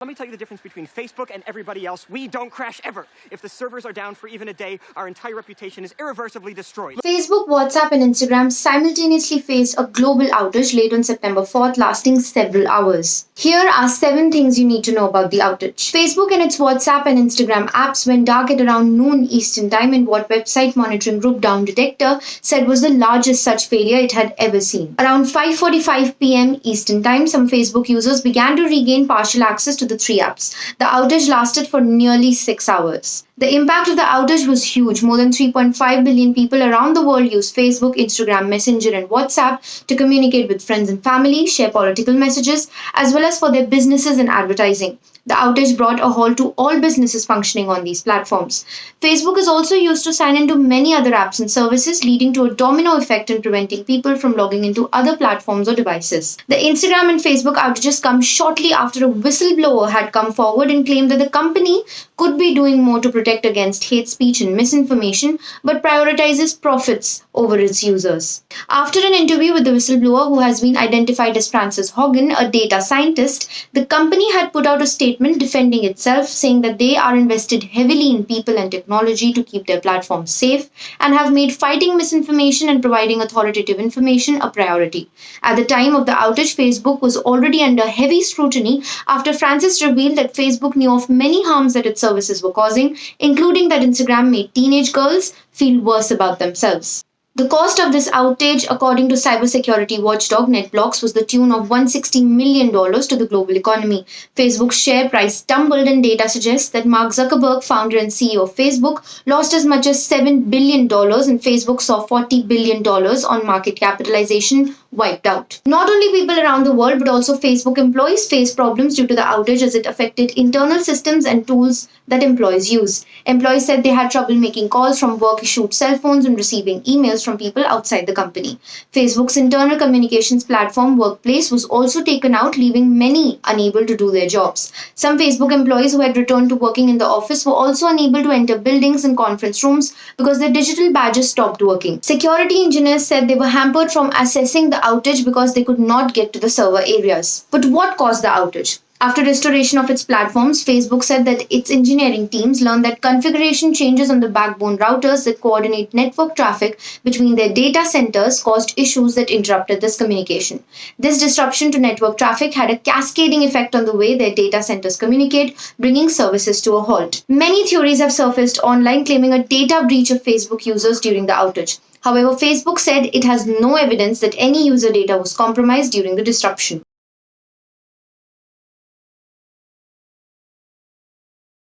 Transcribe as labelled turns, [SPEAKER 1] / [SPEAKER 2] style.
[SPEAKER 1] Let me tell you the difference between Facebook and everybody else. We don't crash ever. If the servers are down for even a day, our entire reputation is irreversibly destroyed.
[SPEAKER 2] Facebook, WhatsApp, and Instagram simultaneously faced a global outage late on September 4th, lasting several hours. Here are 7 things you need to know about the outage. Facebook and its WhatsApp and Instagram apps went dark at around noon Eastern Time in what website monitoring group Down Detector said was the largest such failure it had ever seen. Around 5:45 p.m. Eastern Time, some Facebook users began to regain partial access to the 3 apps. The outage lasted for nearly 6 hours. The impact of the outage was huge. More than 3.5 billion people around the world use Facebook, Instagram, Messenger, and WhatsApp to communicate with friends and family, share political messages, as well as for their businesses and advertising. The outage brought a halt to all businesses functioning on these platforms. Facebook is also used to sign into many other apps and services, leading to a domino effect in preventing people from logging into other platforms or devices. The Instagram and Facebook outages come shortly after a whistleblower had come forward and claimed that the company could be doing more to protect against hate speech and misinformation, but prioritizes profits over its users. After an interview with the whistleblower, who has been identified as Frances Hogan, a data scientist, the company had put out a statement defending itself, saying that they are invested heavily in people and technology to keep their platforms safe and have made fighting misinformation and providing authoritative information a priority. At the time of the outage, Facebook was already under heavy scrutiny after Frances revealed that Facebook knew of many harms that its services were causing, including that Instagram made teenage girls feel worse about themselves. The cost of this outage, according to cybersecurity watchdog NetBlocks, was the tune of $160 million to the global economy. Facebook's share price tumbled, and data suggests that Mark Zuckerberg, founder and CEO of Facebook, lost as much as $7 billion, and Facebook saw $40 billion on market capitalization wiped out. Not only people around the world, but also Facebook employees faced problems due to the outage as it affected internal systems and tools that employees use. Employees said they had trouble making calls from work-issued cell phones and receiving emails from people outside the company. Facebook's internal communications platform Workplace was also taken out, leaving many unable to do their jobs. Some Facebook employees who had returned to working in the office were also unable to enter buildings and conference rooms because their digital badges stopped working. Security engineers said they were hampered from accessing the outage because they could not get to the server areas. But what caused the outage? After restoration of its platforms, Facebook said that its engineering teams learned that configuration changes on the backbone routers that coordinate network traffic between their data centers caused issues that interrupted this communication. This disruption to network traffic had a cascading effect on the way their data centers communicate, bringing services to a halt. Many theories have surfaced online claiming a data breach of Facebook users during the outage. However, Facebook said it has no evidence that any user data was compromised during the disruption.